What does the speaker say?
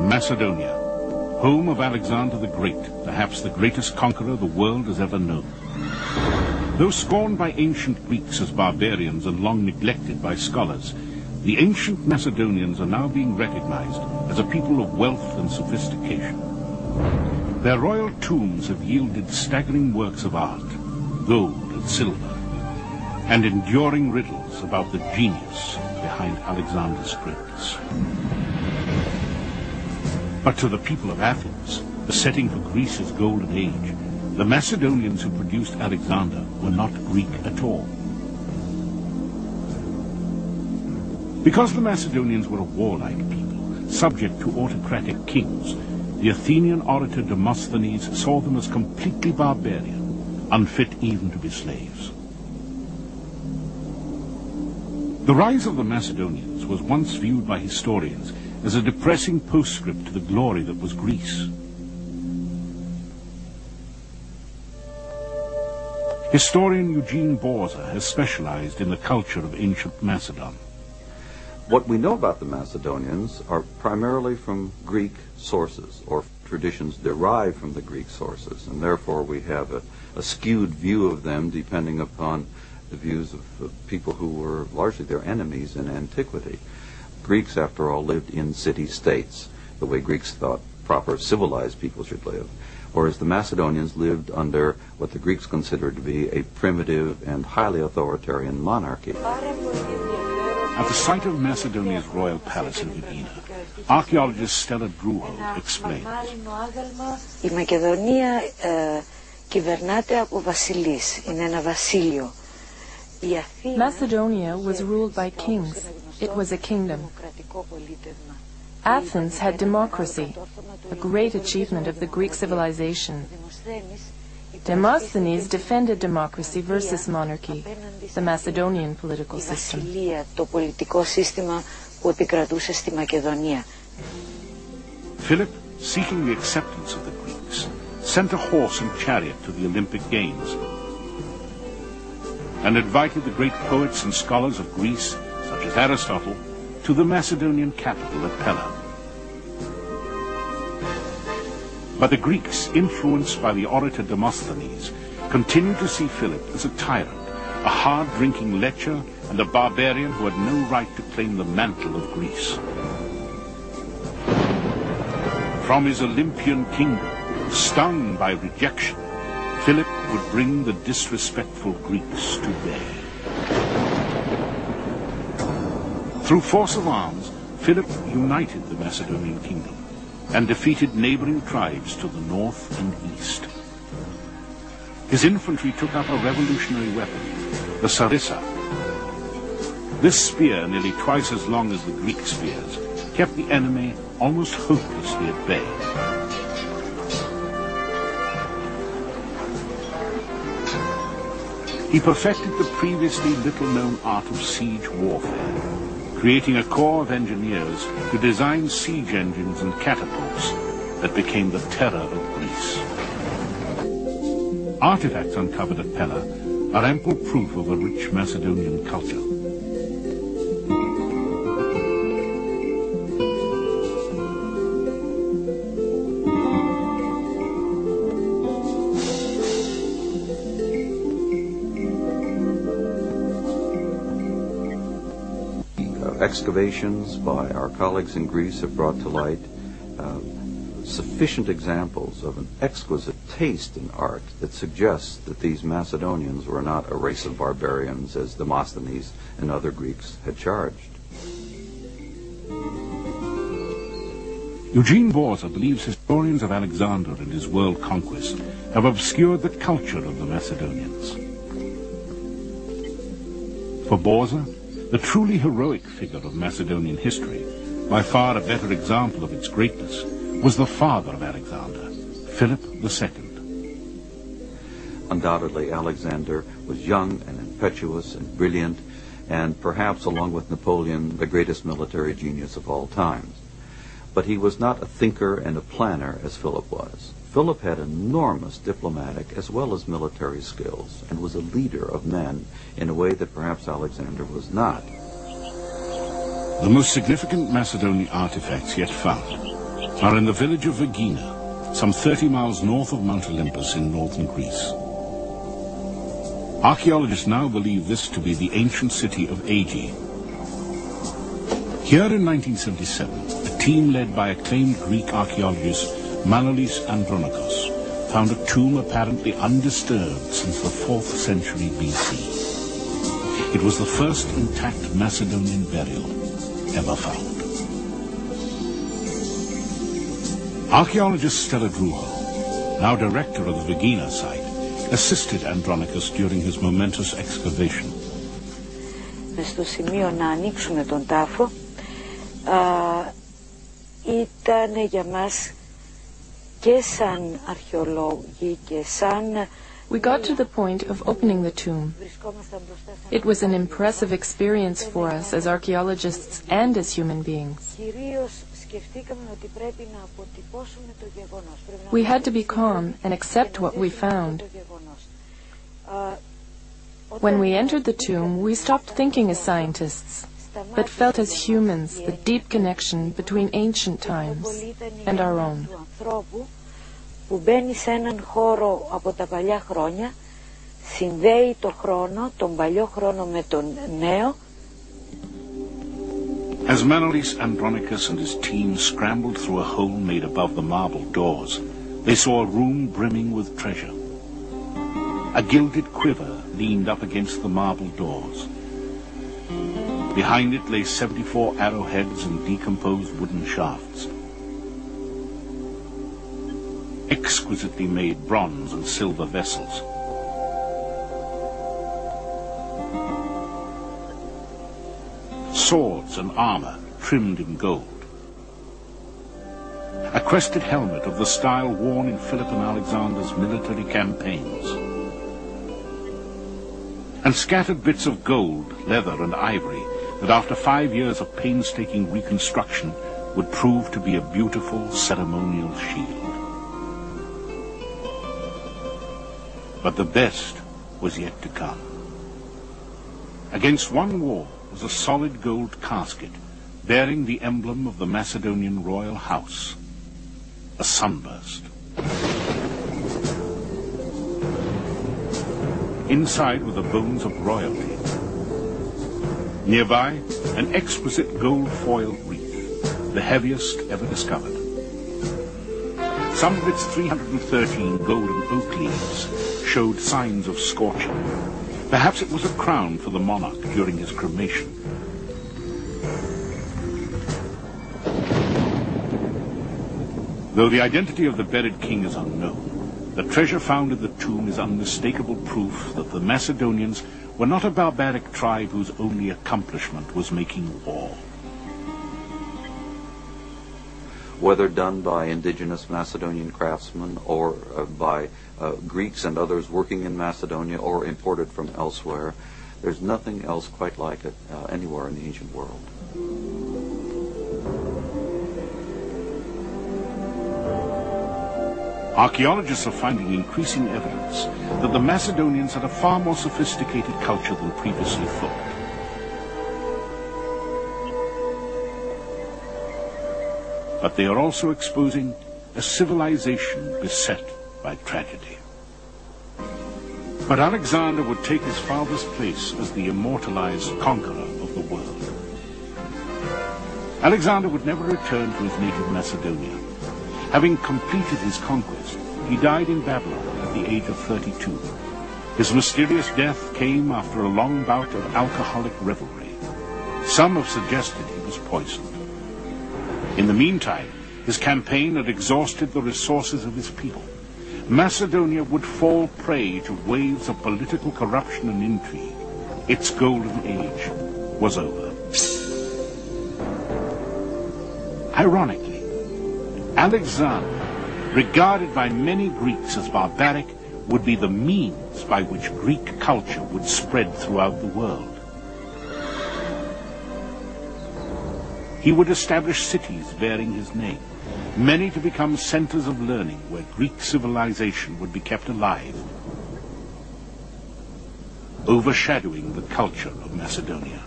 Macedonia, home of Alexander the Great, perhaps the greatest conqueror the world has ever known. Though scorned by ancient Greeks as barbarians and long neglected by scholars, the ancient Macedonians are now being recognized as a people of wealth and sophistication. Their royal tombs have yielded staggering works of art, gold and silver, and enduring riddles about the genius behind Alexander's greatness. But to the people of Athens, the setting for Greece's golden age, the Macedonians who produced Alexander were not Greek at all. Because the Macedonians were a warlike people, subject to autocratic kings, the Athenian orator Demosthenes saw them as completely barbarian, unfit even to be slaves. The rise of the Macedonians was once viewed by historians as a depressing postscript to the glory that was Greece. Historian Eugene Borza has specialized in the culture of ancient Macedon. What we know about the Macedonians are primarily from Greek sources, or traditions derived from the Greek sources, and therefore we have a skewed view of them depending upon the views of people who were largely their enemies in antiquity. Greeks, after all, lived in city-states, the way Greeks thought proper civilized people should live, whereas the Macedonians lived under what the Greeks considered to be a primitive and highly authoritarian monarchy. At the site of Macedonia's royal palace in Medina, archaeologist Stella Druho explains. Η Μακεδονία κυβερνάται από βασιλείς, είναι ένα βασίλειο. Macedonia was ruled by kings. It was a kingdom. Athens had democracy, a great achievement of the Greek civilization. Demosthenes defended democracy versus monarchy, the Macedonian political system. Philip, seeking the acceptance of the Greeks, sent a horse and chariot to the Olympic Games and invited the great poets and scholars of Greece, such as Aristotle, to the Macedonian capital at Pella. But the Greeks, influenced by the orator Demosthenes, continued to see Philip as a tyrant, a hard-drinking lecher, and a barbarian who had no right to claim the mantle of Greece. From his Olympian kingdom, stung by rejection, Philip would bring the disrespectful Greeks to bay. Through force of arms, Philip united the Macedonian kingdom and defeated neighboring tribes to the north and east. His infantry took up a revolutionary weapon, the sarissa. This spear, nearly twice as long as the Greek spears, kept the enemy almost hopelessly at bay. He perfected the previously little-known art of siege warfare, creating a corps of engineers to design siege engines and catapults that became the terror of Greece. Artifacts uncovered at Pella are ample proof of a rich Macedonian culture. Excavations by our colleagues in Greece have brought to light sufficient examples of an exquisite taste in art that suggests that these Macedonians were not a race of barbarians as Demosthenes and other Greeks had charged. Eugene Borza believes historians of Alexander and his world conquest have obscured the culture of the Macedonians. For Borza, the truly heroic figure of Macedonian history, by far a better example of its greatness, was the father of Alexander, Philip II. Undoubtedly, Alexander was young and impetuous and brilliant, and perhaps, along with Napoleon, the greatest military genius of all times. But he was not a thinker and a planner as Philip was. Philip had enormous diplomatic as well as military skills and was a leader of men in a way that perhaps Alexander was not. The most significant Macedonian artifacts yet found are in the village of Vergina, some 30 miles north of Mount Olympus in northern Greece. Archaeologists now believe this to be the ancient city of Aegae. Here in 1977, a team led by acclaimed Greek archaeologist Manolis Andronikos found a tomb apparently undisturbed since the 4th century BC. It was the first intact Macedonian burial ever found. Archaeologist Stella Druho, now director of the Vergina site, assisted Andronikos during his momentous excavation. Στο σημείο να ανοίξουμε τον τάφο ήταν για μας και σαν αρχαιολόγοι και σαν We got to the point of opening the tomb. It was an impressive experience for us as archaeologists and as human beings. We had to be calm and accept what we found. When we entered the tomb, we stopped thinking as scientists, but felt as humans the deep connection between ancient times and our own. Που μπαίνει σε έναν χώρο από τα παλιά χρόνια, συνδέει το χρόνο, τον παλιό χρόνο με τον νέο. As Manolis Andronikos and his team scrambled through a hole made above the marble doors, they saw a room brimming with treasure. A gilded quiver leaned up against the marble doors. Behind it lay 74 arrowheads and decomposed wooden shafts. Exquisitely made bronze and silver vessels. Swords and armor trimmed in gold. A crested helmet of the style worn in Philip and Alexander's military campaigns. And scattered bits of gold, leather and ivory that after 5 years of painstaking reconstruction would prove to be a beautiful ceremonial shield. But the best was yet to come. Against one wall was a solid gold casket bearing the emblem of the Macedonian royal house, a sunburst. Inside were the bones of royalty. Nearby, an exquisite gold-foiled wreath, the heaviest ever discovered. Some of its 313 golden oak leaves showed signs of scorching. Perhaps it was a crown for the monarch during his cremation. Though the identity of the buried king is unknown, the treasure found in the tomb is unmistakable proof that the Macedonians were not a barbaric tribe whose only accomplishment was making war. Whether done by indigenous Macedonian craftsmen or by Greeks and others working in Macedonia or imported from elsewhere, there's nothing else quite like it anywhere in the ancient world. Archaeologists are finding increasing evidence that the Macedonians had a far more sophisticated culture than previously thought. But they are also exposing a civilization beset by tragedy. But Alexander would take his father's place as the immortalized conqueror of the world. Alexander would never return to his native Macedonia. Having completed his conquest, he died in Babylon at the age of 32. His mysterious death came after a long bout of alcoholic revelry. Some have suggested he was poisoned. In the meantime, his campaign had exhausted the resources of his people. Macedonia would fall prey to waves of political corruption and intrigue. Its golden age was over. Ironically, Alexander, regarded by many Greeks as barbaric, would be the means by which Greek culture would spread throughout the world. He would establish cities bearing his name, many to become centers of learning where Greek civilization would be kept alive, overshadowing the culture of Macedonia.